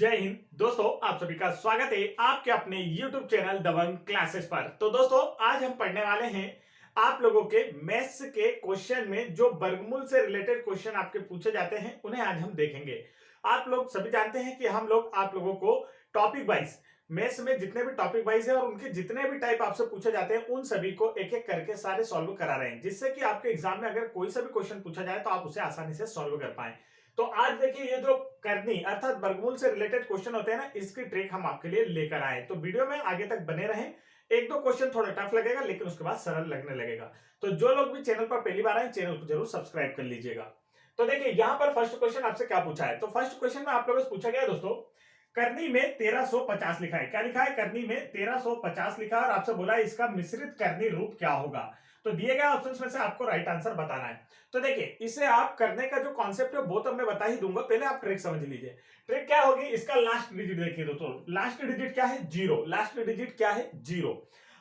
जय हिंद दोस्तों, आप सभी का स्वागत है आपके अपने YouTube चैनल दबंग क्लासेस पर। तो दोस्तों, आज हम पढ़ने वाले हैं आप लोगों के मैथ्स के क्वेश्चन में जो वर्गमूल से रिलेटेड क्वेश्चन आपके पूछे जाते हैं, उन्हें आज हम देखेंगे। आप लोग सभी जानते हैं कि हम लोग आप लोगों को टॉपिक वाइज मैथ्स में जितने भी टॉपिक वाइज है और उनके जितने भी टाइप आपसे पूछे जाते हैं, उन सभी को एक एक करके सारे सॉल्व करा रहे हैं, जिससे कि आपके एग्जाम में अगर कोई सा भी क्वेश्चन पूछा जाए तो आप उसे आसानी से सॉल्व कर पाए। तो आज देखिए, ये जो करनी अर्थात वर्गमूल से रिलेटेड क्वेश्चन होते हैं ना, इसकी ट्रिक हम आपके लिए लेकर आए। तो वीडियो में आगे तक बने रहें। एक दो क्वेश्चन थोड़ा टफ लगेगा, लेकिन उसके बाद सरल लगने लगेगा। तो जो लोग भी चैनल पर पहली बार आए, चैनल को जरूर सब्सक्राइब कर लीजिएगा। तो देखिए, यहाँ पर फर्स्ट क्वेश्चन आपसे क्या पूछा है। तो फर्स्ट क्वेश्चन में आप लोगों से पूछा गया दोस्तों, करनी में 1350 लिखा है। क्या लिखा है? करनी में 1350 लिखा है और आपसे बोला है इसका मिश्रित करनी रूप क्या होगा। तो दिए गए ऑप्शंस में से आपको राइट आंसर बताना है। तो देखिए, इसे आप करने का जो कॉन्सेप्ट है वो तो मैं बता ही दूंगा, पहले आप ट्रिक समझ लीजिए। ट्रिक क्या होगी? इसका लास्ट डिजिट देखिए दोस्तों, लास्ट डिजिट क्या है? जीरो। लास्ट डिजिट क्या है? जीरो।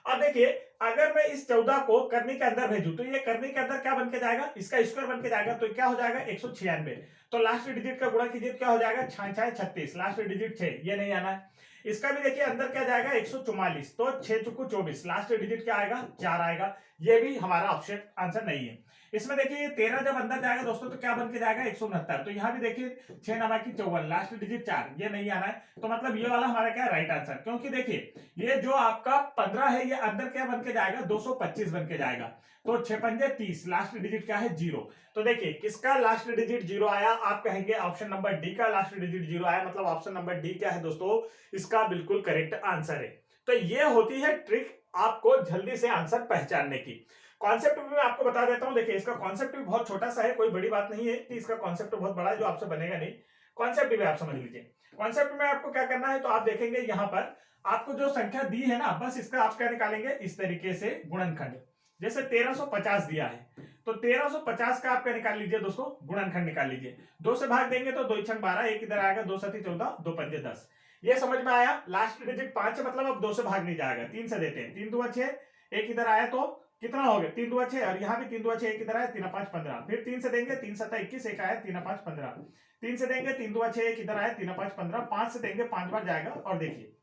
अब देखिए, अगर मैं इस 14 को करनी के अंदर भेजूं तो ये करनी के अंदर क्या बन के जाएगा? इसका स्क्वायर बन के जाएगा। तो क्या हो जाएगा? 196। तो लास्ट डिजिट का गुणा कीजिए, क्या हो जाएगा? 6 36, लास्ट डिजिट 6, ये नहीं आना है। इसका भी देखिए अंदर क्या जाएगा? 144। तो 6 चुकू 24, लास्ट डिजिट क्या आएगा? 4 आएगा। ये भी हमारा ऑप्शन आंसर नहीं है। इसमें देखिए 13 जब अंदर जाएगा दोस्तों तो क्या बन के जाएगा? 169। तो यहाँ भी देखिए 6 नमा की 54, लास्ट डिजिट 4, ये नहीं आना है। तो मतलब ये वाला हमारा क्या है? Right answer. क्योंकि देखिए, ये जो आपका 15 है, ये अंदर क्या बन के जाएगा? 225 बन के जाएगा। तो 6 पंजे 30, लास्ट डिजिट क्या है? जीरो। तो देखिए, किसका लास्ट डिजिट जीरो आया? आप कहेंगे ऑप्शन नंबर डी का लास्ट डिजिट जीरो आया। मतलब ऑप्शन नंबर डी क्या है दोस्तों? इसका बिल्कुल करेक्ट आंसर है। तो ये होती है ट्रिक आपको जल्दी से आंसर पहचानने की। कॉन्सेप्ट भी मैं आपको बता देता हूं। देखिए, इसका कॉन्सेप्ट भी बहुत छोटा सा है, कोई बड़ी बात नहीं है कि इसका कॉन्सेप्ट बहुत बड़ा है जो आपसे बनेगा नहीं। कॉन्सेप्ट भी आप समझ लीजिए। कॉन्सेप्ट में आपको क्या करना है, तो आप देखेंगे यहां पर आपको जो संख्या दी है ना, बस इसका आप क्या निकालेंगे? इस तरीके से गुणनखंड। जैसे 1350 दिया है तो 1350 का आप क्या निकाल लीजिए दोस्तों? गुणनखंड निकाल लीजिए। 2 से भाग देंगे तो 2 छंग 12, एक इधर आएगा, 2 सती 14, 2 पंजे 10। ये समझ में आया? लास्ट डिजिट 5 है, मतलब अब 2 से भाग नहीं जाएगा। 3 से देते हैं, 3 दूना 6, एक इधर आया तो कितना हो गया? 3 दूना 6, और यहाँ भी 3 दूना 6, एक इधर आया, 3 5 15। फिर 3 से देंगे, 3 7 21, एक आया, 3 5 15। 3 से देंगे, 3 दूना 6, एक इधर आया, 3 5 15। 5 से देंगे, 5 बार जाएगा। और देखिए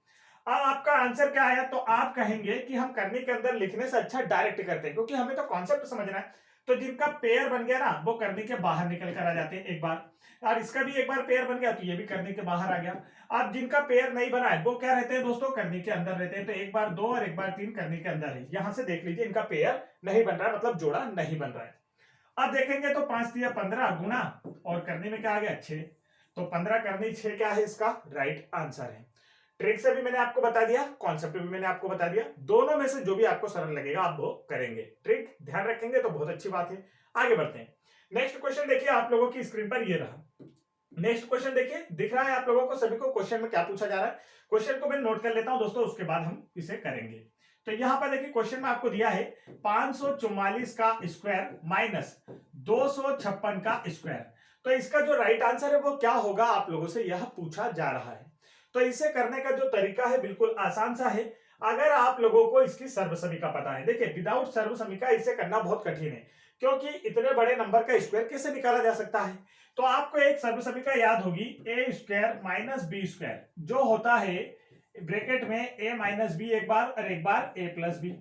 अब आपका आंसर क्या आया? तो आप कहेंगे कि हम करने के अंदर लिखने से अच्छा डायरेक्ट करते हैं, क्योंकि हमें तो कॉन्सेप्ट समझना है। तो जिनका पेयर बन गया ना, वो करने के बाहर निकल कर आ जाते हैं एक बार, और इसका भी एक बार पेयर बन गया तो ये भी करने के बाहर आ गया। अब जिनका पेयर नहीं बना है वो क्या रहते हैं दोस्तों? करने के अंदर रहते हैं। तो एक बार 2 और एक बार 3 करने के अंदर है। यहां से देख लीजिए, इनका पेयर नहीं बन रहा है, मतलब जोड़ा नहीं बन रहा है। अब देखेंगे तो 5 दिया 15 गुना, और करने में क्या आ गया? 6। तो 15 करनी 6 क्या है? इसका राइट आंसर है। ट्रिक से भी मैंने आपको बता दिया, कॉन्सेप्ट भी मैंने आपको बता दिया। दोनों में से जो भी आपको सरल लगेगा आप वो करेंगे। ट्रिक ध्यान रखेंगे तो बहुत अच्छी बात है। आगे बढ़ते हैं। नेक्स्ट क्वेश्चन देखिए, आप लोगों की स्क्रीन पर ये रहा। नेक्स्ट क्वेश्चन देखिए, दिख रहा है आप लोगों को सभी को क्वेश्चन में क्या पूछा जा रहा है। क्वेश्चन को मैं नोट कर लेता हूं दोस्तों, उसके बाद हम इसे करेंगे। तो यहां पर देखिए, क्वेश्चन में आपको दिया है 544 का स्क्वायर माइनस 256 का स्क्वायर। तो इसका जो राइट आंसर है वो क्या होगा, आप लोगों से यह पूछा जा रहा है। तो इसे करने का जो तरीका है बिल्कुल आसान सा है, अगर आप लोगों को इसकी सर्वसमीका पता है। देखिए, विदाउट सर्वसमीका इसे करना बहुत कठिन है, क्योंकि इतने बड़े नंबर का स्क्वायर कैसे निकाला जा सकता है। तो आपको एक सर्वसमीका याद होगी, ए स्क्वायर माइनस बी स्क्वायर, जो होता है ब्रैकेट में ए माइनस बी एक बार और एक बार ए प्लस बी।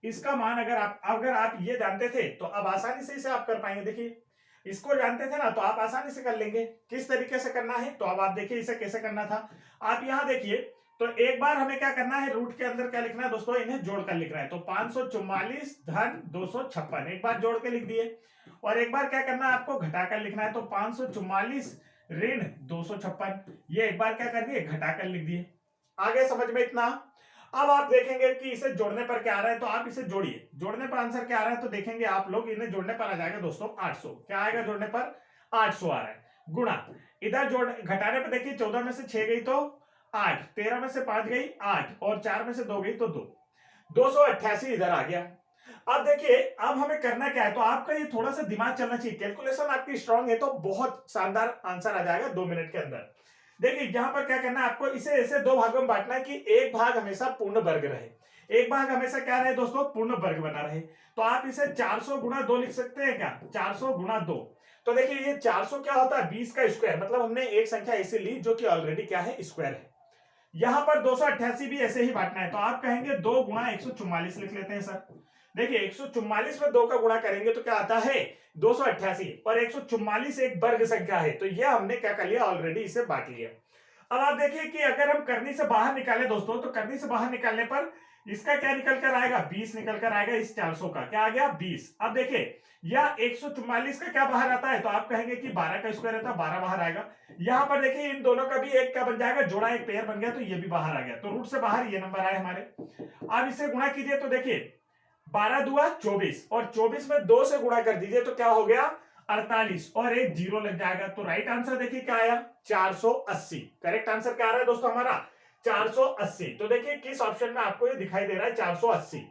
इसका मान अगर आप ये जानते थे तो अब आसानी से इसे आप कर पाएंगे। देखिए, इसको जानते थे ना तो आप आसानी से कर लेंगे। किस तरीके से करना है तो अब आप देखिए इसे कैसे करना था। आप यहां देखिए, तो एक बार हमें क्या करना है, रूट के अंदर क्या लिखना है दोस्तों? इन्हें जोड़कर लिखना है। तो 544 धन 256 एक बार जोड़ के लिख दिए, और एक बार क्या करना है आपको? घटाकर लिखना है। तो 544 ऋण 256, ये एक बार क्या कर दिए? घटाकर लिख दिए। आगे समझ में इतना? अब आप देखेंगे कि इसे जोड़ने पर क्या आ रहा है, तो आप इसे जोड़िए। जोड़ने पर आंसर क्या आ रहा है तो देखेंगे आप लोग, इन्हें जोड़ने पर आ जाएगा दोस्तों 800। क्या आएगा जोड़ने पर? 800 आ रहा है। गुणा इधर जोड़ घटाने पर देखिए, 14 में से 6 गई तो 8, 13 में से 5 गई 8, और 4 में से 2 गई तो 2, 288 इधर आ गया। अब देखिए, अब हमें करना क्या है, तो आपका ये थोड़ा सा दिमाग चलना चाहिए। कैलकुलेशन आपकी स्ट्रांग है तो बहुत शानदार आंसर आ जाएगा 2 मिनट के अंदर। देखिए, यहां पर क्या करना है आपको, इसे ऐसे 2 भागों में बांटना है कि एक भाग हमेशा पूर्ण वर्ग रहे, एक भाग हमेशा क्या रहे दोस्तों? पूर्ण वर्ग बना रहे। तो आप इसे 400 गुणा 2 लिख सकते हैं क्या? 400 गुणा 2। तो देखिए ये 400 क्या होता है 20 का स्क्वायर, मतलब हमने एक संख्या ऐसी ली जो कि ऑलरेडी क्या है स्क्वायर है। यहां पर 288 भी ऐसे ही बांटना है, तो आप कहेंगे 2 गुणा 144 लिख लेते हैं सर। देखिए 144 में 2 का गुणा करेंगे तो क्या आता है 288, और 144 एक वर्ग संख्या है, तो यह हमने क्या कर लिया ऑलरेडी इसे बांट लिया। अब आप देखिए कि अगर हम करनी से बाहर निकालें दोस्तों, तो करनी से बाहर निकालने पर इसका क्या निकल कर आएगा 20 निकल कर आएगा, इस 400 का क्या आ गया 20। अब देखिए या 144 का क्या बाहर आता है, तो आप कहेंगे कि 12 का स्क्वायर रहता है 12 बाहर आएगा। यहां पर देखिए इन दोनों का भी एक क्या बन जाएगा जोड़ा, एक पेयर बन गया, तो ये भी बाहर आ गया, तो रूट से बाहर ये नंबर आए हमारे। अब इसे गुणा कीजिए तो देखिए 12 दुआ 24, और 24 में 2 से गुणा कर दीजिए तो क्या हो गया 48, और एक जीरो लग जाएगा। तो राइट आंसर देखिए क्या आया 480। करेक्ट आंसर क्या आ रहा है दोस्तों हमारा 480। तो देखिए किस ऑप्शन में आपको ये दिखाई दे रहा है 480,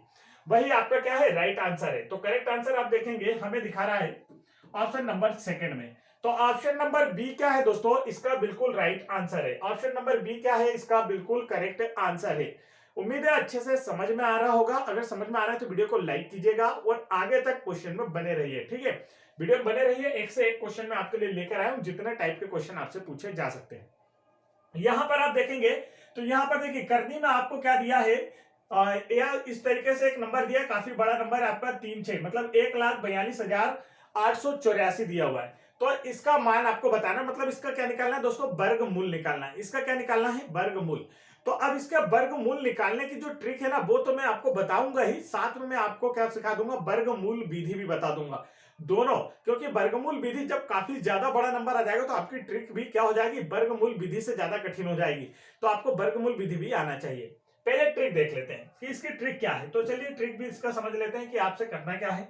वही आपका क्या है राइट आंसर है। तो करेक्ट आंसर आप देखेंगे हमें दिखा रहा है ऑप्शन नंबर सेकंड में। तो ऑप्शन नंबर बी क्या है दोस्तों, इसका बिल्कुल राइट आंसर है। ऑप्शन नंबर बी क्या है, इसका बिल्कुल करेक्ट आंसर है। उम्मीद है अच्छे से समझ में आ रहा होगा। अगर समझ में आ रहा है तो वीडियो को लाइक कीजिएगा और आगे तक क्वेश्चन में बने रहिए, ठीक है। वीडियो में बने रहिए, एक से एक क्वेश्चन में आपके लिए लेकर आया हूं, जितने टाइप के क्वेश्चन आपसे पूछे जा सकते हैं। यहां पर आप देखेंगे तो यहां पर देखिए करनी में आपको क्या दिया है, या इस तरीके से एक नंबर दिया, काफी बड़ा नंबर है आपका 36, मतलब 1,42,884 दिया हुआ है। तो इसका मान आपको बताना, मतलब इसका क्या निकालना है दोस्तों, वर्गमूल निकालना है। इसका क्या निकालना है वर्गमूल। तो अब इसका वर्गमूल निकालने की जो ट्रिक है ना, वो तो मैं आपको बताऊंगा ही, साथ में मैं आपको क्या सिखा दूंगा वर्गमूल विधि भी बता दूंगा दोनों। क्योंकि वर्गमूल विधि जब काफी ज्यादा बड़ा नंबर आ जाएगा तो आपकी ट्रिक भी क्या हो जाएगी वर्गमूल विधि से ज्यादा कठिन हो जाएगी। तो आपको वर्गमूल विधि भी आना चाहिए। पहले ट्रिक देख लेते हैं कि इसकी ट्रिक क्या है। तो चलिए ट्रिक भी इसका समझ लेते हैं कि आपसे करना क्या है।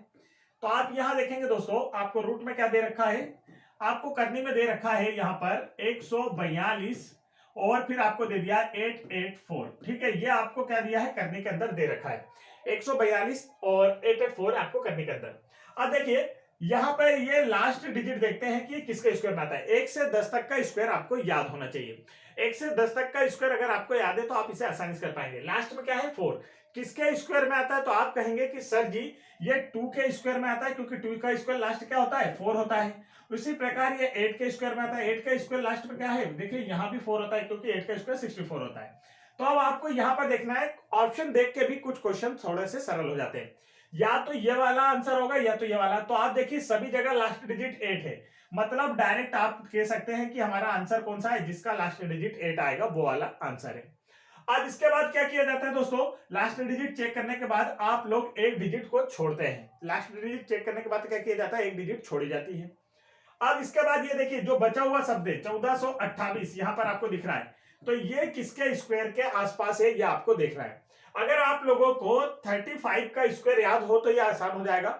तो आप यहां देखेंगे दोस्तों, आपको रूट में क्या दे रखा है, आपको करनी में दे रखा है यहां पर 142 और फिर आपको दे दिया 884, ठीक है। ये आपको क्या दिया है करने के अंदर दे रखा है 142 और 884 आपको करने के अंदर। अब देखिए यहां पर ये लास्ट डिजिट देखते हैं कि किसका स्क्वायर में आता है। 1 से 10 तक का स्क्वायर आपको याद होना चाहिए। 1 से 10 तक का स्क्वायर अगर आपको याद है तो आप इसे आसानी से कर पाएंगे। लास्ट में क्या है 4, किसके स्क्वायर में आता है, तो आप कहेंगे कि सर जी ये 2 के स्क्वायर में आता है, क्योंकि 2 का स्क्वायर लास्ट क्या होता है 4 होता है। उसी प्रकार ये 8 के स्क्वायर में आता है, 8 का स्क्वायर लास्ट में क्या है, देखिए यहां भी 4 होता है, क्योंकि 8 का स्क्वायर 64 होता है। तो अब आपको यहां पर देखना है, ऑप्शन देख के भी कुछ क्वेश्चन थोड़े से सरल हो जाते हैं। या तो ये वाला आंसर होगा या तो ये वाला। तो आप देखिए सभी जगह लास्ट डिजिट 8 है, मतलब डायरेक्ट आप कह सकते हैं कि हमारा आंसर कौन सा है, जिसका लास्ट डिजिट 8 आएगा वो वाला आंसर है। अब इसके बाद क्या किया जाता है दोस्तों, लास्ट डिजिट चेक करने के बाद आप लोग एक डिजिट को छोड़ते हैं। लास्ट डिजिट चेक करने के बाद क्या किया जाता है, एक डिजिट छोड़ी जाती है। अब इसके बाद ये देखिए जो बचा हुआ शब्द है 1428 यहां पर आपको दिख रहा है, तो ये किसके स्क्वायर के आसपास है ये आपको देखना है। अगर आप लोगों को 35 का स्क्वायर याद हो तो ये आसान हो जाएगा।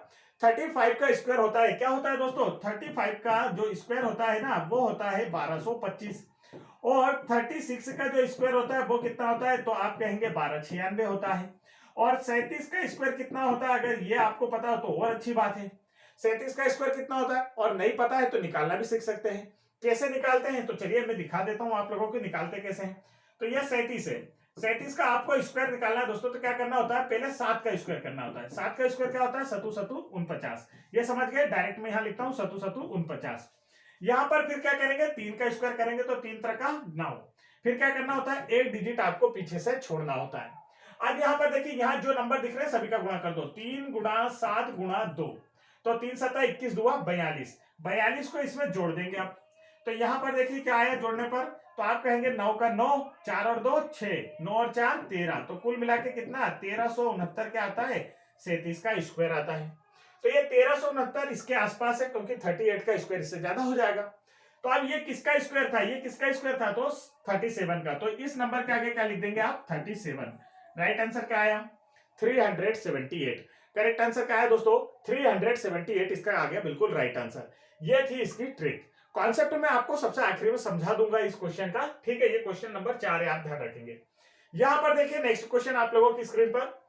35 का स्क्वायर होता है, क्या होता है दोस्तों, 35 का जो स्क्वायर होता है ना वो होता है 1225, और 36 का जो स्क्वायर होता है वो कितना होता है, तो आप कहेंगे 1296 होता है। और 37 का स्क्वायर कितना होता है, अगर ये आपको पता हो तो और अच्छी बात है। 37 का स्क्वायर कितना होता है, और नहीं पता है तो निकालना भी सीख सकते हैं। कैसे निकालते हैं, तो चलिए मैं दिखा देता हूं आप लोगों को निकालते कैसे हैं। तो यह 37 है, 37 का आपको स्क्वायर निकालना है दोस्तों। तो क्या करना होता है, पहले 7 का स्क्वायर करना होता है। 7 का स्क्वायर क्या होता है, सतु सतु 49। ये समझ गए, डायरेक्ट में यहां लिखता हूं सतु सतु 49। यहां पर फिर क्या करेंगे, 3 का स्क्वायर करेंगे तो 3 3 का 9। फिर क्या करना होता है, एक डिजिट आपको पीछे से छोड़ना होता है। अब यहां पर देखिए यहां जो नंबर दिख रहे हैं सभी का गुणा कर दो, 3 गुणा 7 गुणा 2, तो 3 7 21 दुआ 42। 42 को इसमें जोड़ देंगे आप। तो यहां पर देखिए क्या आया जोड़ने पर, तो आप कहेंगे 9 का 9, 4 और 2 6, 9 और 4 13, तो कुल मिला के कितना 1369 क्या आता है, 37 का स्क्वायर आता है। तो ये 1369 इसके आसपास है, क्योंकि 38 का स्क्वायर इससे ज्यादा हो जाएगा। तो अब ये किसका स्क्वायर था, ये किसका स्क्वायर था, तो 37 का। तो इस नंबर के आगे क्या लिख देंगे आप 37। राइट आंसर क्या आया 378। करेक्ट आंसर क्या है दोस्तों 378, इसका आ गया बिल्कुल राइट आंसर। ये थी इसकी ट्रिक। कॉन्सेप्ट में आपको सबसे आखिरी में समझा दूंगा इस क्वेश्चन का, ठीक है। ये क्वेश्चन नंबर 4 है, आप ध्यान रखेंगे। यहां पर देखिए नेक्स्ट क्वेश्चन आप लोगों की स्क्रीन पर।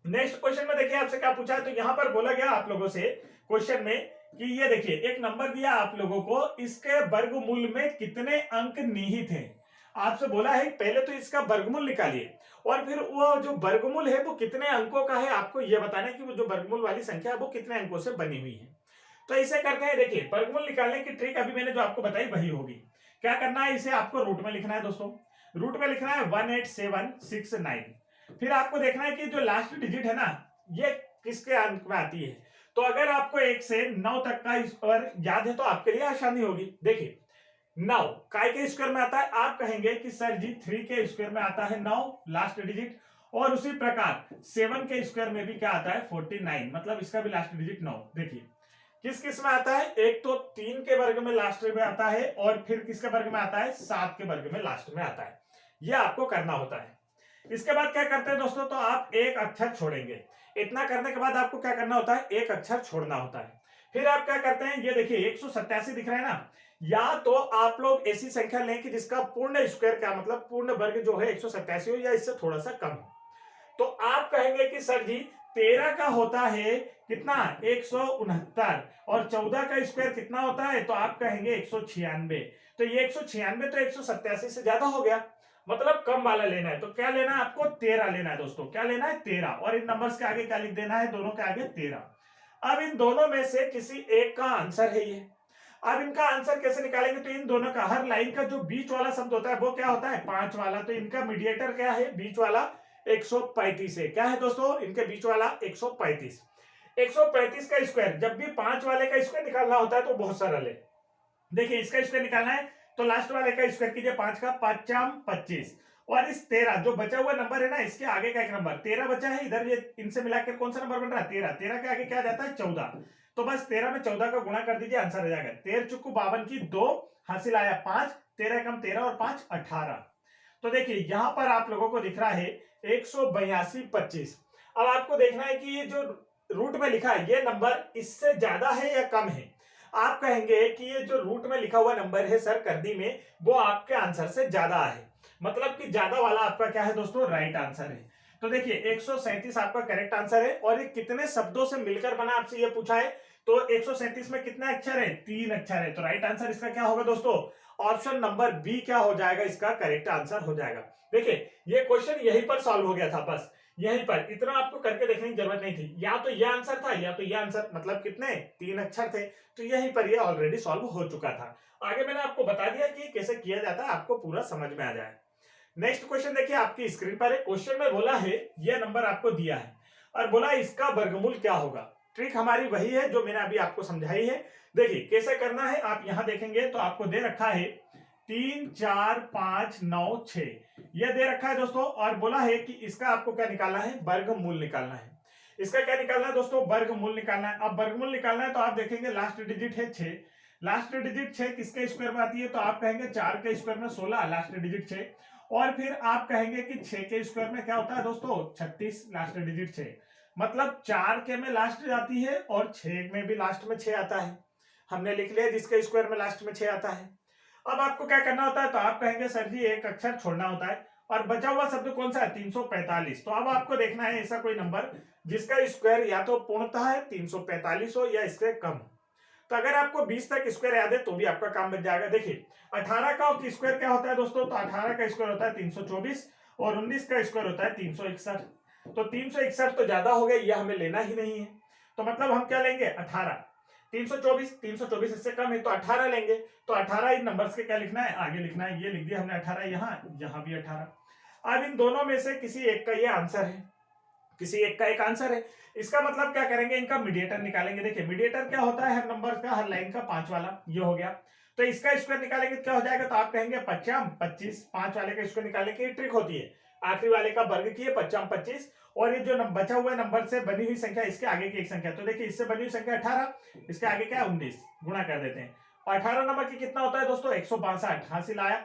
नेक्स्ट क्वेश्चन में देखिए आपसे क्या पूछा है, तो यहां पर बोला गया आप लोगों से क्वेश्चन में कि ये देखिए एक नंबर दिया आप लोगों को, इसके वर्गमूल में कितने अंक निहित हैं। आपसे बोला है पहले तो इसका वर्गमूल निकालिए, और फिर वो जो वर्गमूल है वो कितने अंकों का है, आपको यह बताना है कि वो जो वर्गमूल वाली संख्या है वो कितने अंकों से बनी हुई है। तो इसे करते हैं, देखिए वर्गमूल निकालने की ट्रिक अभी मैंने जो आपको बताई वही होगी। क्या करना है, इसे आपको रूट में लिखना है दोस्तों। रूट में लिखना है 18769। फिर आपको देखना है कि जो लास्ट डिजिट है ना, ये किसके अंक में आती है। तो अगर आपको 1 से 9 तक का स्क्वायर याद है तो आपके लिए आसानी होगी। देखिए 9 काय के स्क्वायर में आता है, आप कहेंगे कि सर जी 3 के स्क्वायर में आता है 9 लास्ट डिजिट, और उसी प्रकार 7 के स्क्वायर में भी क्या आता है 49, मतलब इसका भी लास्ट डिजिट 9। देखिए किस किस में आता है, एक तो 3 के वर्ग में लास्ट में आता है, और फिर किसके वर्ग में आता है 7 के वर्ग में लास्ट में आता है। यह आपको करना होता है। इसके बाद क्या करते हैं दोस्तों, तो आप एक अक्षर छोड़ेंगे। इतना करने के बाद आपको क्या करना होता है, एक अक्षर छोड़ना होता है। फिर आप क्या करते हैं, ये देखिए 187 दिख रहा है ना, या तो आप लोग ऐसी संख्या लें कि जिसका पूर्ण स्क्वायर, क्या मतलब पूर्ण वर्ग जो है 187 हो या इससे थोड़ा सा कम हो। तो आप कहेंगे कि सर जी 13 का होता है कितना 169, और 14 का स्क्वायर कितना होता है, तो आप कहेंगे 196। तो ये 196 तो 187 से ज्यादा हो गया, मतलब कम वाला लेना है। तो क्या लेना है आपको, 13 लेना है दोस्तों। क्या लेना है 13, और इन नंबर्स के आगे क्या लिख देना है, दोनों के आगे 13। अब इन दोनों में से किसी एक का आंसर है ये। अब इनका आंसर कैसे निकालेंगे, तो इन दोनों का हर लाइन का जो बीच वाला शब्द होता है वो क्या होता है 5 वाला। तो इनका मीडिएटर क्या है, बीच वाला 135 है। क्या है दोस्तों, इनके बीच वाला 135। 135 का स्क्वायर, जब भी 5 वाले का स्क्वायर निकालना होता है तो बहुत सरल है। देखिए इसका स्क्वायर निकालना है तो लास्ट वाले का स्क्वायर कीजिए, 5 का 5 25, और इस 13 जो बचा हुआ नंबर है ना, इसके आगे का एक नंबर 13 बचा है इधर, ये इनसे मिलाकर कौन सा नंबर बन रहा है 13। 13 के आगे क्या जाता है 14। तो बस 13 में 14 का गुणा कर दीजिए, आंसर आ जाएगा 13 चुक्कू 52 की 2, हासिल आया 5, 13 कम 13 और 5 18। तो देखिए यहां पर आप लोगों को दिख रहा है 182.25। अब आपको देखना है कि ये जो रूट में लिखा है ये नंबर इससे ज्यादा है या कम है। आप कहेंगे कि ये जो रूट में लिखा हुआ नंबर है सर करनी में, वो आपके आंसर से ज्यादा है, मतलब कि ज्यादा वाला आपका क्या है दोस्तों, राइट आंसर है। तो देखिए 137 आपका करेक्ट आंसर है। और ये कितने शब्दों से मिलकर बना, आपसे ये पूछा है। तो 137 में कितने अक्षर है, 3 अक्षर है। तो राइट आंसर इसका क्या होगा दोस्तों, ऑप्शन नंबर बी क्या हो जाएगा, इसका करेक्ट आंसर हो जाएगा। देखिए ये क्वेश्चन यहीं पर सॉल्व हो गया था, बस यहीं पर, इतना आपको करके देखने की जरूरत नहीं थी। या तो ये आंसर था या तो ये आंसर, मतलब कितने 3 अक्षर थे, तो यहीं पर ये ऑलरेडी सॉल्व हो चुका था। आगे मैंने आपको बता दिया कि कैसे किया जाता है, आपको पूरा समझ में आ जाए। नेक्स्ट क्वेश्चन देखिए आपकी स्क्रीन पर है। क्वेश्चन में बोला है यह नंबर आपको दिया है और बोला इसका वर्गमूल क्या होगा। ट्रिक हमारी वही है जो मैंने अभी आपको समझाई है। देखिए कैसे करना है, आप यहां देखेंगे तो आपको दे रखा है 3 4 5 9 6, यह दे रखा है दोस्तों। और बोला है कि इसका आपको क्या निकालना है, वर्गमूल निकालना है। इसका क्या निकालना है दोस्तों, वर्गमूल निकालना है। अब वर्गमूल निकालना है तो आप देखेंगे लास्ट डिजिट है 6, लास्ट डिजिट 6 किसके स्क्वायर में आती है, तो आप कहेंगे 4 के स्क्वायर में 16, लास्ट डिजिट 6। और फिर आप कहेंगे कि 6 के स्क्वायर में क्या होता है दोस्तों 36, लास्ट डिजिट 6। मतलब 4 के में लास्ट आती है और 6 में भी लास्ट में 6 आता है। हमने लिख लिया जिसके स्क्वायर में लास्ट में 6 आता है। अब आपको क्या करना होता है, तो आप कहेंगे सर जी एक अक्षर छोड़ना होता है, और बचा हुआ शब्द कौन सा है 345। तो अब आपको देखना है ऐसा कोई नंबर जिसका स्क्वायर या तो पूर्णतः है 345 हो या इससे कम हो। तो अगर आपको 20 तक स्क्वायर याद है तो भी आपका काम बन जाएगा। देखिए 18 का स्क्वायर क्या होता है दोस्तों, तो 18 का स्क्वायर होता है 324, और 19 का स्क्वायर होता है 361। तो 361 तो ज्यादा हो गया, यह हमें लेना ही नहीं है। तो मतलब हम क्या लेंगे 18। 324 इससे कम है तो 18 लेंगे। तो 18 इन नंबर्स के क्या लिखना है, आगे लिखना है। ये लिख दिया हमने 18 यहाँ भी 18। अब इन दोनों में से किसी एक का ये आंसर है, किसी एक का एक आंसर है। इसका मतलब क्या करेंगे, इनका मीडिएटर निकालेंगे। देखिए मीडिएटर क्या होता है, हर नंबर का हर लाइन का 5 वाला, ये हो गया। तो इसका स्क्वायर निकालेंगे क्या हो जाएगा, तो आप कहेंगे 55 25, 5 वाले का स्क्वायर निकालने की ट्रिक होती है, आखिरी वाले का वर्ग किए 55 25, और ये जो बचा हुआ नंबर से बनी हुई संख्या इसके आगे की एक संख्या। तो देखिए इससे बनी हुई संख्या 18, इसके आगे क्या है 19, गुणा कर देते हैं। और 18 नंबर की कितना होता है दोस्तों 162, हासिल आया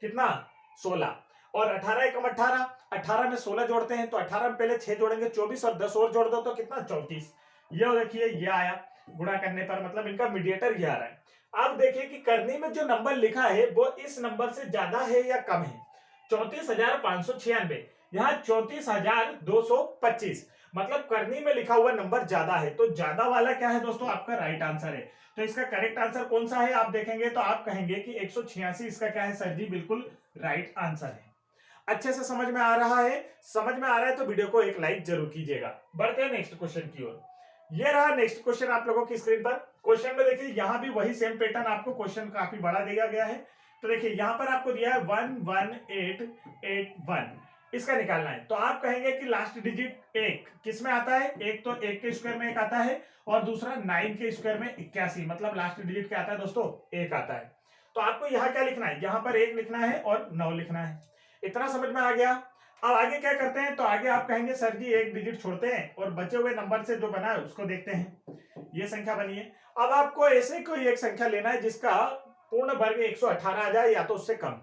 कितना 16, और 18 एकम 18, 18 में 16 जोड़ते हैं तो 18 में पहले 6 जोड़ेंगे 24, और 10 और जोड़ दो तो कितना 34। ये देखिए ये आया गुणा करने पर, मतलब इनका मीडिएटर ये आ रहा है। अब देखिए कि करनी में जो नंबर लिखा है वो इस नंबर से ज्यादा है या कम है। 34,596, यहाँ 34,225, मतलब करनी में लिखा हुआ नंबर ज्यादा है। तो ज्यादा वाला क्या है दोस्तों, आपका राइट आंसर है। तो इसका करेक्ट आंसर कौन सा है, आप देखेंगे तो आप कहेंगे कि 186 इसका क्या है सर जी, बिल्कुल राइट आंसर है। अच्छे से समझ में आ रहा है, समझ में आ रहा है तो वीडियो को एक लाइक जरूर कीजिएगा। बढ़ते हैं नेक्स्ट क्वेश्चन की ओर। ये रहा नेक्स्ट क्वेश्चन आप लोगों की स्क्रीन पर। क्वेश्चन में देखिए यहाँ भी वही सेम पैटर्न, आपको क्वेश्चन काफी बड़ा दिया गया है। तो देखिए यहाँ पर आपको दिया है 11881, इसका निकालना है। तो आप कहेंगे कि लास्ट डिजिट एक किस में आता है, एक तो एक के स्क्वायर में एक आता है और दूसरा 9 के स्क्वायर में 81, मतलब लास्ट डिजिट क्या आता है दोस्तों, एक आता है। तो आपको यहाँ क्या लिखना है, यहाँ पर एक लिखना है और 9 लिखना है। इतना समझ में आ गया। अब आगे क्या करते हैं, तो आगे आप कहेंगे सर जी एक डिजिट छोड़ते हैं और बचे हुए नंबर से जो बना है उसको देखते हैं। ये संख्या बनी है। अब आपको ऐसे कोई एक संख्या लेना है जिसका पूर्ण वर्ग 118 आ जाए या तो उससे कम।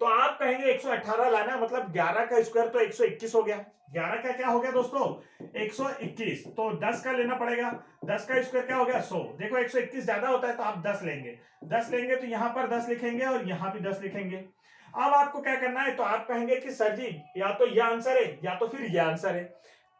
तो आप कहेंगे 118 लाना, मतलब 11 का स्क्वायर तो 121 हो गया। 11 का क्या हो गया दोस्तों, 121। तो 10 का लेना पड़ेगा, 10 का स्क्वायर क्या हो गया 100। देखो 121 ज्यादा होता है तो आप 10 लेंगे, 10 लेंगे तो यहाँ पर 10 लिखेंगे और यहाँ भी 10 लिखेंगे। अब आपको क्या करना है, तो आप कहेंगे कि सर जी या तो यह आंसर है या तो फिर यह आंसर है।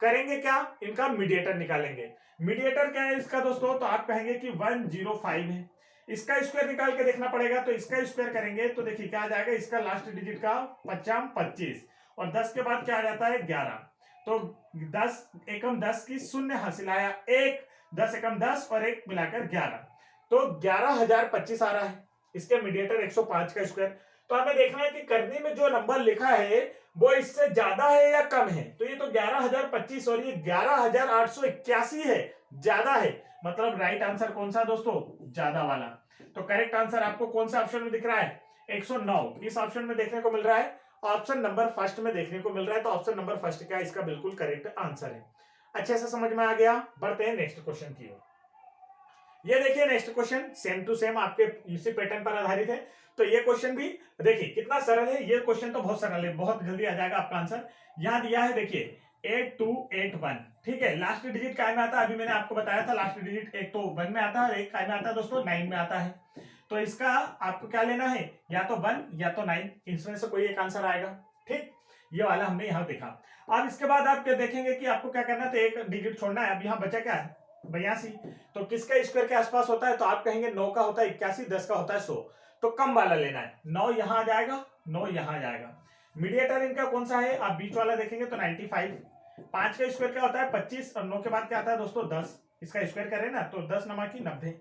करेंगे क्या, इनका मीडिएटर निकालेंगे। मीडिएटर क्या है इसका दोस्तों, तो आप कहेंगे कि 105 है। इसका स्क्वायर निकाल के देखना पड़ेगा, तो इसका स्क्वायर करेंगे तो देखिए क्या आ जाएगा, इसका लास्ट डिजिट का 25 और 10 के बाद क्या आ जाता है 11। तो 10 एकम 10 की शून्य हासिल आया, एक 10 एकम 10 और एक मिलाकर 11, तो 11,025 आ रहा है। इसके मीडिएटर 105 का स्क्वायर। तो हमें देखना है कि करनी में जो नंबर लिखा है वो इससे ज्यादा है या कम है। तो ये तो 11,025 और ये 11,881 है, ज्यादा है। मतलब राइट आंसर कौन सा दोस्तों, ज्यादा वाला। तो करेक्ट आंसर आपको कौन सा ऑप्शन में दिख रहा है, 109 इस ऑप्शन में देखने को मिल रहा है, ऑप्शन नंबर फर्स्ट में देखने को मिल रहा है। तो ऑप्शन नंबर फर्स्ट का इसका बिल्कुल करेक्ट आंसर है। अच्छे से समझ में आ गया। बढ़ते हैं नेक्स्ट क्वेश्चन की ओर। ये देखिए next question same to same आपके इसी पैटर्न पर आधारित है। तो ये क्वेश्चन भी देखिए कितना सरल है। ये क्वेश्चन तो बहुत सरल है, बहुत जल्दी आ जाएगा आपका आंसर। यहां दिया है देखिए 8281, ठीक है। लास्ट डिजिट काय में आता है, अभी मैंने आपको बताया था लास्ट डिजिट एक तो 1 में आता है और एक काय में आता है दोस्तों 9 में आता है। तो इसका आपको क्या लेना है, या तो 1 या तो 9, इसमें से कोई एक आंसर आएगा, ठीक। ये वाला हमने यहाँ देखा। अब इसके बाद आप क्या देखेंगे कि आपको क्या करना है, तो एक डिजिट छोड़ना है। अब यहाँ बचा क्या है 82, तो किसका स्क्वायर के आसपास होता है, तो आप कहेंगे 9 का होता है 81, 10 का होता है 100, तो कम वाला लेना है। 9 यहां आ जाएगा, 9 यहां आ जाएगा। मीडिएटर इनका कौन सा है, आप बीच वाला देखेंगे तो 95। 5 का स्क्वायर क्या होता है 25 और 9 के बाद क्या आता है दोस्तों 10, इसका स्क्वायर करें ना तो 10 नमा की 90।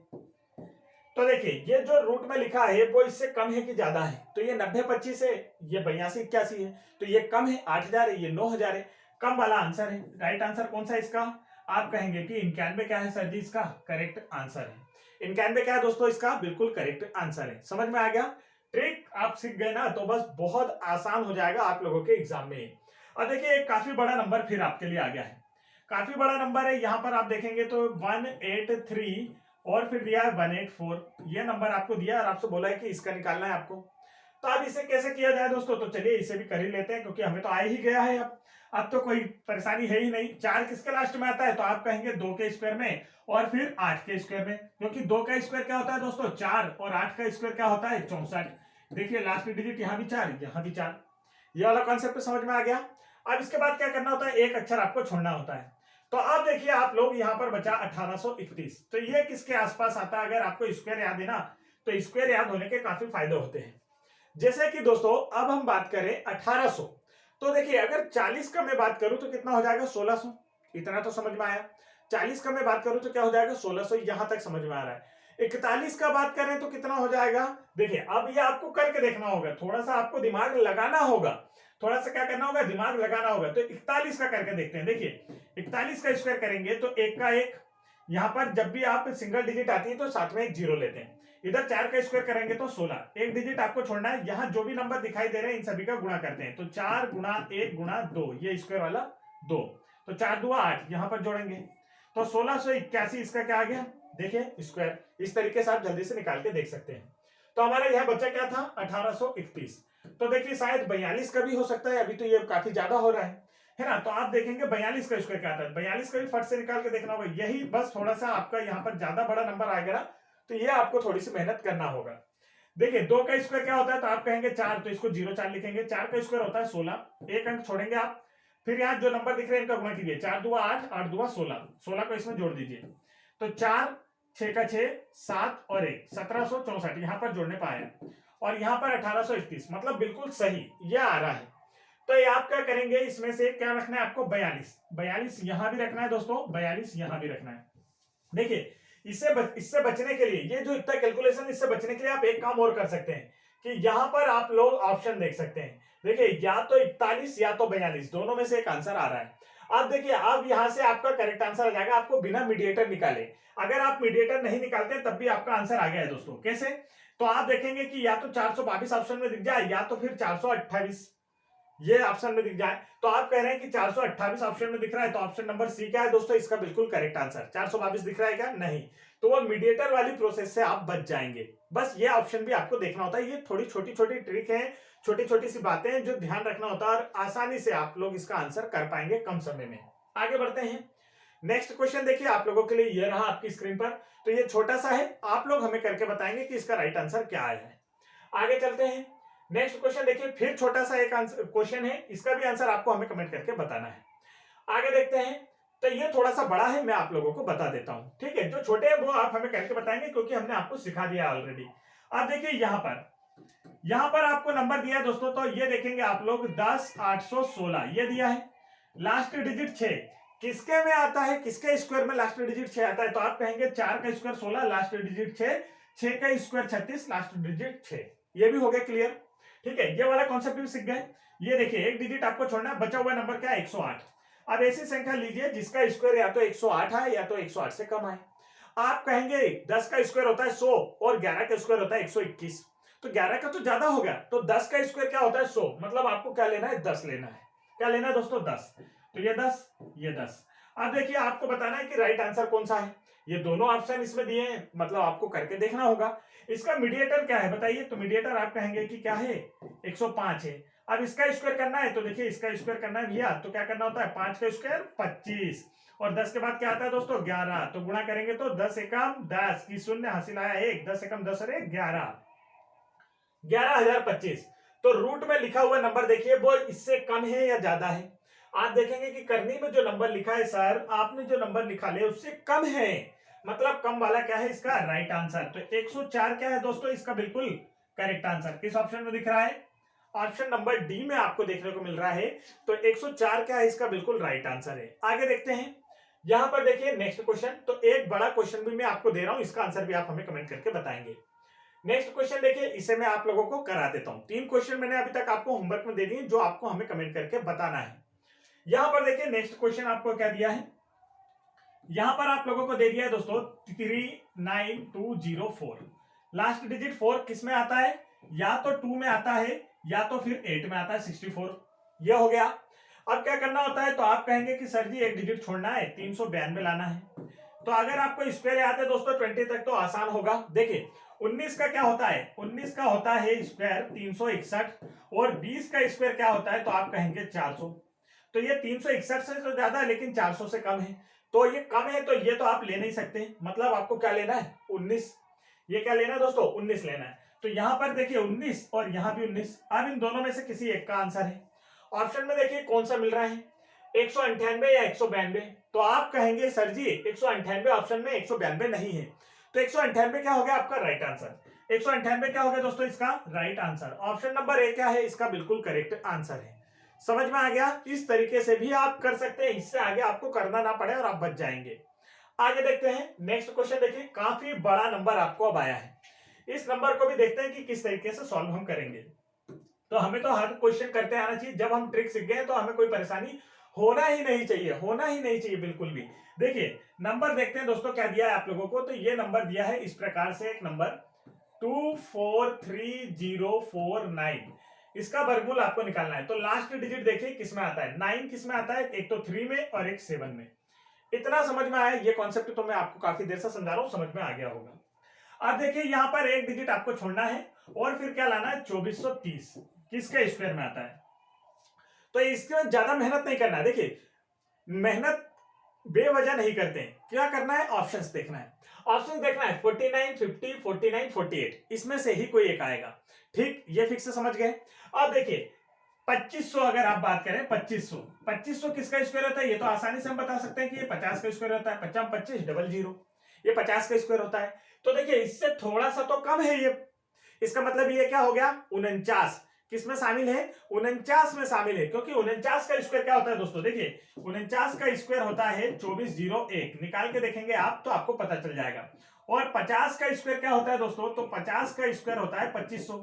तो देखिए ये जो रूट में लिखा है वो इससे कम है कि ज्यादा है, तो ये 90 25 है, ये 82 81 है, तो ये कम है 8000 है, ये 9000 है, कम वाला आंसर है। राइट आंसर कौन सा है इसका, आप कहेंगे कि 91 क्या है सर जी, इसका करेक्ट आंसर है। 91 क्या है दोस्तों, इसका बिल्कुल करेक्ट आंसर है। समझ में आ गया, ट्रिक आप सीख गए ना, तो बस बहुत आसान हो जाएगा आप लोगों के एग्जाम में। और देखिए एक काफी बड़ा नंबर फिर आपके लिए आ गया है, काफी बड़ा नंबर है। यहाँ पर आप देखेंगे तो 183 और फिर दिया है 184, ये नंबर आपको दिया और आपसे बोला है कि इसका निकालना है आपको। तो अब इसे कैसे किया जाए दोस्तों, तो चलिए इसे भी कर ही लेते हैं, क्योंकि हमें तो आ ही गया है। अब तो कोई परेशानी है ही नहीं। 4 किसके लास्ट में आता है, तो आप कहेंगे 2 के स्क्वायर में और फिर 8 के स्क्वायर में, क्योंकि 2 का स्क्वायर क्या होता है दोस्तों 4 और 8 का स्क्वायर क्या होता है 64। देखिए लास्ट डिजिट यहाँ भी 4, यहाँ भी 4, ये वाला कॉन्सेप्ट समझ में आ गया। अब इसके बाद क्या करना होता है, एक अक्षर आपको छोड़ना होता है। तो अब देखिए आप लोग यहाँ पर बचा 1831, तो ये किसके आसपास आता है। अगर आपको स्क्वायर याद है ना, तो स्क्वायर याद होने के काफी फायदे होते हैं। जैसे कि दोस्तों अब हम बात करें 1800, तो देखिए अगर 40 का मैं बात करूं तो कितना हो जाएगा 1600, इतना तो समझ में आया। 40 का मैं बात करूं तो क्या हो जाएगा 1600, यहां तक समझ में आ रहा है। 41 का बात करें तो कितना हो जाएगा, देखिए अब ये आपको करके देखना होगा, थोड़ा सा आपको दिमाग लगाना होगा, थोड़ा सा क्या करना होगा, दिमाग लगाना होगा। तो 41 का करके देखते हैं। देखिए 41 का स्क्वायर करेंगे तो एक का एक, यहां पर जब भी आप सिंगल डिजिट आती है तो साथ में एक जीरो लेते हैं। इधर 4 का स्क्वायर करेंगे तो 16, एक डिजिट आपको छोड़ना है। यहां जो भी नंबर दिखाई दे रहे हैं इन सभी का गुणा करते हैं, तो 4 गुणा 1 गुणा 2, ये स्क्वायर वाला 2, तो 4 2 8, यहां पर जोड़ेंगे तो 1681, इसका क्या आ गया देखिए स्क्वायर। इस तरीके से आप जल्दी से निकाल के देख सकते हैं। तो हमारा यह बच्चा क्या था 1831। तो देखिए शायद 42 का भी हो सकता है, अभी तो ये काफी ज्यादा हो रहा है ना। तो आप देखेंगे 42 का स्क्वायर क्या आता है, 42 का भी फट से निकाल के देखना होगा। यही बस थोड़ा सा आपका यहाँ पर ज्यादा बड़ा नंबर आएगा ना, तो ये आपको थोड़ी सी मेहनत करना होगा। देखिए 2 का स्क्वायर क्या होता है, तो आप कहेंगे 4, तो इसको 0 4 लिखेंगे। 4 का स्क्वायर होता है 16, एक अंक छोड़ेंगे आप। फिर यहाँ जो नंबर दिख रहे हैं इनका गुणा कीजिए, 4 2 8, 8 2 16, 16 को इसमें जोड़ दीजिए, तो 4 6 का 6 7 और 1 1764 यहाँ पर जोड़ने पाए, और यहाँ पर 1831, मतलब बिल्कुल सही ये आ रहा है। तो ये आप क्या करेंगे, इसमें से क्या रखना है आपको 42 यहाँ भी रखना है दोस्तों, 42 यहाँ भी रखना है। देखिए इससे बचने के लिए, ये जो इतना कैलकुलेशन, इससे बचने के लिए आप एक काम और कर सकते हैं कि यहां पर आप लोग ऑप्शन देख सकते हैं। देखिए या तो 41 या तो 42, दोनों में से एक आंसर आ रहा है। आप देखिए, अब यहां से आपका करेक्ट आंसर आ जाएगा आपको बिना मीडिएटर निकाले। अगर आप मीडिएटर नहीं निकालते तब भी आपका आंसर आ गया है दोस्तों। कैसे? तो आप देखेंगे कि या तो 422 ऑप्शन में दिख जाए या तो फिर 428 ये ऑप्शन में दिख जाए। तो आप कह रहे हैं कि 428 ऑप्शन में दिख रहा है, तो ऑप्शन नंबर सी क्या है दोस्तों? इसका बिल्कुल करेक्ट आंसर। 422 दिख रहा है क्या? नहीं। तो वो मीडिएटर वाली प्रोसेस से आप बच जाएंगे। बस ये ऑप्शन भी आपको देखना होता है। ये थोड़ी छोटी छोटी ट्रिक है, छोटी छोटी सी बातें हैं जो ध्यान रखना होता है, और आसानी से आप लोग इसका आंसर कर पाएंगे कम समय में। आगे बढ़ते हैं। नेक्स्ट क्वेश्चन देखिए आप लोगों के लिए, ये रहा आपकी स्क्रीन पर। तो ये छोटा सा है, आप लोग हमें करके बताएंगे कि इसका राइट आंसर क्या आया है। आगे चलते हैं। नेक्स्ट क्वेश्चन देखिए, फिर छोटा सा एक आंसर क्वेश्चन है, इसका भी आंसर आपको हमें कमेंट करके बताना है। आगे देखते हैं। तो ये थोड़ा सा बड़ा है, मैं आप लोगों को बता देता हूं, ठीक है? जो छोटे हैं वो आप हमें करके बताएंगे, क्योंकि हमने आपको सिखा दिया ऑलरेडी। आप देखिए यहां पर आपको नंबर दिया है दोस्तों। तो ये देखेंगे आप लोग 10 816 ये दिया है। लास्ट डिजिट 6 किसके में आता है, किसके स्क्वायर में लास्ट डिजिट 6 आता है? तो आप कहेंगे 4 का स्क्वायर 16, लास्ट डिजिट 6, 6 का स्क्वायर 36, लास्ट डिजिट 6। ये भी हो गया क्लियर, ठीक है? ये वाला कॉन्सेप्ट भी सीख गए। ये देखिए एक डिजिट आपको छोड़ना है, बचा हुआ नंबर क्या है? 108। अब ऐसी संख्या लीजिए जिसका स्क्वायर या तो 108 है या तो 108 से कम है। आप कहेंगे 10 का स्क्वायर होता है 100 और 11 का स्क्वायर होता है 121, तो 11 का तो ज्यादा हो गया, तो 10 का स्क्वायर क्या होता है? 100। मतलब आपको क्या लेना है? 10 लेना है। क्या लेना है दोस्तों? 10। तो ये 10, ये 10। अब देखिए आपको बताना है कि राइट आंसर कौन सा है। ये दोनों ऑप्शन इसमें दिए हैं, मतलब आपको करके देखना होगा। इसका मीडिएटर क्या है बताइए? तो मीडिएटर आप कहेंगे कि क्या है? 105 है। अब इसका स्क्वायर करना है, तो देखिए इसका स्क्वायर करना है भैया, तो क्या करना होता है? 5 का स्क्वायर 25, और 10 के बाद क्या आता है दोस्तों? 11। तो गुणा करेंगे तो 10 एकम 10 की शून्य हासिल आया 1, 10 एकम 10 और 11, 11,025। तो रूट में लिखा हुआ नंबर देखिए वो इससे कम है या ज्यादा है? आप देखेंगे कि करनी में जो नंबर लिखा है सर, आपने जो नंबर लिखा ले उससे कम है, मतलब कम वाला क्या है? इसका राइट आंसर। तो 104 क्या है दोस्तों? इसका बिल्कुल करेक्ट आंसर। किस ऑप्शन में दिख रहा है? ऑप्शन नंबर डी में आपको देखने को मिल रहा है। तो 104 क्या है? इसका बिल्कुल राइट आंसर है। आगे देखते हैं। यहां पर देखिए नेक्स्ट क्वेश्चन, तो एक बड़ा क्वेश्चन भी मैं आपको दे रहा हूं, इसका आंसर भी आप हमें कमेंट करके बताएंगे। नेक्स्ट क्वेश्चन देखिए, इसे मैं आप लोगों को करा देता हूं। 3 क्वेश्चन मैंने अभी तक आपको होमवर्क में दे दिए, जो आपको हमें कमेंट करके बताना है। यहां पर देखिए नेक्स्ट क्वेश्चन आपको क्या दिया है? यहां पर आप लोगों को दे दिया है दोस्तों 39204। लास्ट डिजिट 4 किस में आता है? या तो 2 में आता है या तो फिर 8 में आता है, 64। यह हो गया। अब क्या करना होता है? तो आप कहेंगे कि सर जी एक डिजिट छोड़ना है, 392 लाना है। तो अगर आपको स्क्वायर याद है दोस्तों 20 तक, तो आसान होगा। देखिए 19 का क्या होता है? 19 का होता है स्क्वायर 361, और 20 का स्क्वायर क्या होता है? तो आप कहेंगे 400। तो ये 361 से तो ज्यादा है लेकिन 400 से कम है, तो ये कम है, तो ये तो आप ले नहीं सकते। मतलब आपको क्या लेना है? 19। ये क्या लेना है दोस्तों? 19 लेना है। तो यहां पर देखिए 19 और यहां भी 19। अब इन दोनों में से किसी एक का आंसर है। ऑप्शन में देखिए कौन सा मिल रहा है? 198 या 192। तो आप कहेंगे सर जी 198 ऑप्शन में, 192 नहीं है। तो 198 क्या हो गया आपका राइट आंसर? 198 क्या हो गया दोस्तों इसका right answer? Option number A क्या है? इसका बिल्कुल करेक्ट आंसर है। समझ में आ गया? इस तरीके से भी आप कर सकते हैं, इससे आगे आपको करना ना पड़े और आप बच जाएंगे। आगे देखते हैं। नेक्स्ट क्वेश्चन देखिए, काफी बड़ा नंबर आपको अब आया है। इस नंबर को भी देखते हैं कि किस तरीके से सॉल्व हम करेंगे। तो हमें तो हर क्वेश्चन करते आना चाहिए। जब हम ट्रिक सीख गए तो हमें कोई परेशानी होना ही नहीं चाहिए, होना ही नहीं चाहिए बिल्कुल भी। देखिए नंबर देखते हैं दोस्तों क्या दिया है आप लोगों को। तो ये नंबर दिया है इस प्रकार से, एक नंबर 243,049। इसका वर्गमूल आपको निकालना है। तो लास्ट डिजिट देखिए किस में आता है? 9 किस में आता है? एक तो 3 में और एक 7 में। इतना समझ में आया? ये कॉन्सेप्ट तो मैं आपको काफी देर से समझा रहा हूं, समझ में आ गया होगा। अब देखिए यहां पर एक डिजिट आपको छोड़ना है और फिर क्या लाना है? 2430 किसके स्क्वायर में आता है? तो इसके ज्यादा मेहनत नहीं करना है। देखिए मेहनत बेवजह नहीं करते हैं। क्या करना है? ऑप्शंस देखना है। ऑप्शन देखना है 49, 50, 49, 48, इसमें से ही कोई एक आएगा। ठीक, ये फिक्स से समझ गए। अब देखिए 2500 अगर आप बात करें, 2500 किसका स्क्वायर होता है? ये तो आसानी से हम बता सकते हैं कि ये 50 का स्क्वायर होता है। 50 25 डबल 0, ये 50 का स्क्वायर होता है। तो देखिए इससे थोड़ा सा तो कम है ये। इसका मतलब ये क्या हो गया? 49 किस में शामिल है? 49 में शामिल है, क्योंकि 49 का स्क्वायर क्या होता है दोस्तों? देखिए 49 का स्क्वायर होता है 2401, निकाल के देखेंगे आप तो आपको पता चल जाएगा। और 50 का स्क्वायर क्या होता है दोस्तों? तो 50 का स्क्वायर होता है 2500।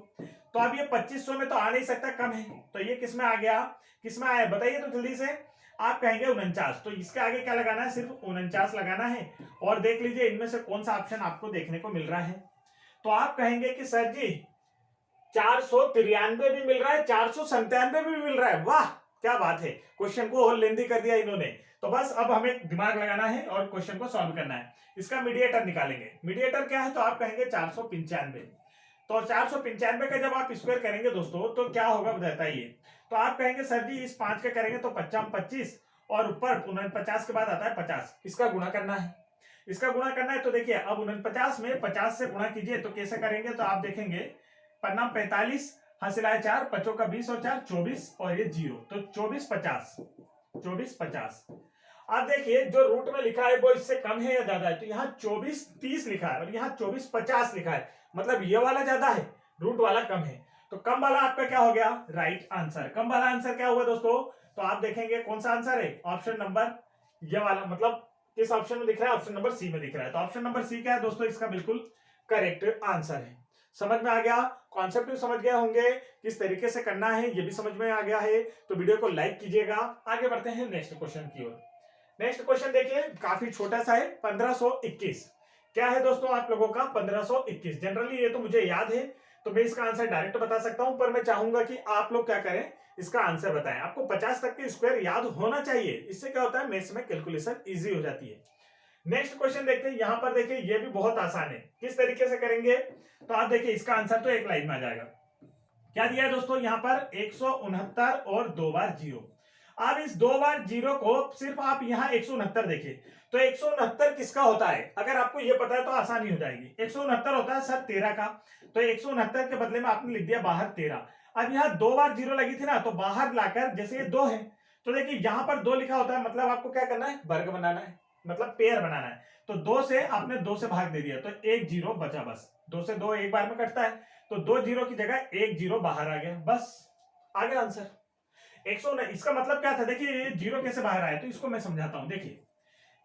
तो अब ये 2500 में तो आ नहीं सकता, कम है, तो ये किस में आ गया? किस में आया बताइए तो जल्दी से। आप कहेंगे 49, तो इसके आगे क्या लगाना है? सिर्फ 49 लगाना है। और देख लीजिए इनमें से कौन सा ऑप्शन आपको देखने को मिल रहा है। तो आप कहेंगे कि सर जी 493 भी मिल रहा है, 497 भी मिल रहा है, वाह क्या बात है, क्वेश्चन को और लेंदी कर दिया इन्होंने। तो बस अब हमें दिमाग लगाना है और क्वेश्चन को सॉल्व करना है। इसका मीडिएटर निकालेंगे। मीडिएटर क्या है? तो आप कहेंगे 495। तो 495 का जब आप स्क्वायर करेंगे दोस्तों तो क्या होगा बताइए। तो आप कहेंगे सर जी इस 5 का करेंगे तो 55 25 और ऊपर 49 के बाद आता है 50, इसका गुणा करना है। इसका गुणा करना है तो देखिए अब 49 में 50 से गुणा कीजिए तो कैसे करेंगे? तो आप देखेंगे पन्ना 45, हासिलाए 4, पचों का 20 और 4 24 और ये 0, तो 24 50 24 50। अब देखिए जो रूट में लिखा है वो इससे कम है या ज्यादा है? तो यहाँ 24 30 लिखा है और यहाँ 24 50 लिखा है, मतलब ये वाला ज्यादा है, रूट वाला कम है। तो कम वाला आपका क्या हो गया? Right answer. कम वाला आंसर क्या हुआ दोस्तों? तो आप देखेंगे कौन सा आंसर है? ऑप्शन नंबर ये वाला, मतलब किस ऑप्शन में दिख रहा है? ऑप्शन नंबर सी में दिख रहा है। तो ऑप्शन नंबर सी क्या है दोस्तों? इसका बिल्कुल करेक्ट आंसर है। समझ में आ गया? कॉन्सेप्ट भी समझ गए होंगे, किस तरीके से करना है ये भी समझ में आ गया है। तो वीडियो को लाइक कीजिएगा। आगे बढ़ते हैं नेक्स्ट क्वेश्चन की ओर। नेक्स्ट क्वेश्चन देखिए काफी छोटा सा है, 1521। क्या है दोस्तों आप लोगों का? 1521। जनरली ये तो मुझे याद है तो मैं इसका आंसर डायरेक्ट बता सकता हूं, पर मैं चाहूंगा कि आप लोग क्या करें, इसका आंसर बताएं। आपको 50 तक के स्क्वायर याद होना चाहिए, इससे क्या होता है मैथ्स में कैलकुलेशन इजी हो जाती है। नेक्स्ट क्वेश्चन देखते हैं। यहां पर देखिए ये भी बहुत आसान है, किस तरीके से करेंगे? तो आप देखिए इसका आंसर तो एक लाइन में आ जाएगा। क्या दिया है दोस्तों? यहां पर 169 और 2 बार 0। अब इस 2 बार 0 को सिर्फ आप यहां 169 देखिए, तो 169 किसका होता है? अगर आपको ये पता है तो आसानी हो जाएगी। 169 होता है सर 13 का, तो 169 के बदले में आपने लिख दिया बाहर 13। अब यहाँ 2 बार 0 लगी थी ना, तो बाहर लाकर जैसे ये 2 है तो देखिए यहां पर 2 लिखा होता है, मतलब आपको क्या करना है? वर्ग बनाना है, मतलब पेयर बनाना है। तो 2 से आपने 2 से भाग दे दिया तो 1 0 बचा, बस 2 से 2 एक बार में कटता है, तो 2 0 की जगह 1 0 बाहर आ गया, बस आ गया आंसर। 100 इसका मतलब क्या था? देखिए ये 0 कैसे बाहर आया, तो इसको मैं समझाता हूं। देखिए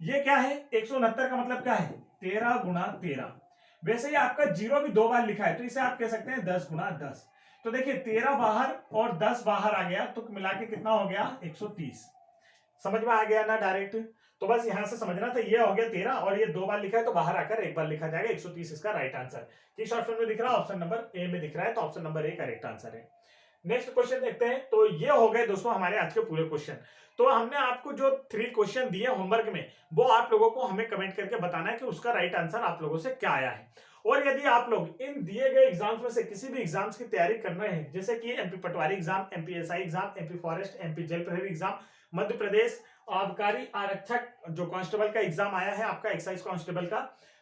ये क्या है? 169 का मतलब क्या है? 13 गुणा 13। वैसे ही आपका 0 भी 2 बार लिखा है, तो इसे आप कह सकते हैं 10 गुणा 10। तो देखिए 13 बाहर और 10 बाहर आ गया, तो मिला के कितना हो गया? 130। समझ में आ गया ना डायरेक्ट? तो बस यहां से समझना था, ये हो गया 13 और ये 2 बार लिखा है तो बाहर आकर एक बार लिखा जाएगा, 130 इसका राइट आंसर। किस ऑप्शन में दिख रहा है? ऑप्शन नंबर ए में दिख रहा है, तो option number A correct answer है। नेक्स्ट क्वेश्चन देखते हैं। तो ये हो गए दोस्तों हमारे आज के पूरे क्वेश्चन। तो हमने आपको जो 3 क्वेश्चन दिए होमवर्क में, वो आप लोगों को हमें कमेंट करके बताना है कि उसका राइट आंसर आप लोगों से क्या आया है। और यदि आप लोग इन दिए गए एग्जाम्स में से किसी भी एग्जाम्स की तैयारी कर रहे हैं, जैसे कि MP Patwari exam, MP SI exam, MP forest, MP jail प्रहरी एग्जाम, मध्य प्रदेश आबकारी आरक्षक जो कांस्टेबल का एग्जाम आया है आपका, एक्साइज कांस्टेबल का,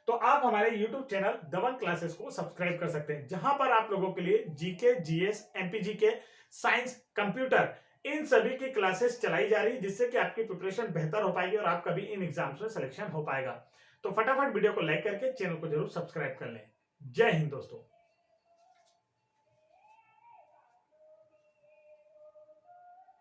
तो आप हमारे YouTube चैनल दबंग क्लासेस को सब्सक्राइब कर सकते हैं, जहां पर आप लोगों के लिए GK, GS, MPGK, science, computer, इन सभी की क्लासेस चलाई जा रही है, जिससे कि आपकी प्रिपरेशन बेहतर हो पाएगी और आप कभी इन एग्जाम्स में सिलेक्शन हो पाएगा। तो फटाफट वीडियो को लाइक करके चैनल को जरूर सब्सक्राइब कर लें। जय हिंद दोस्तों।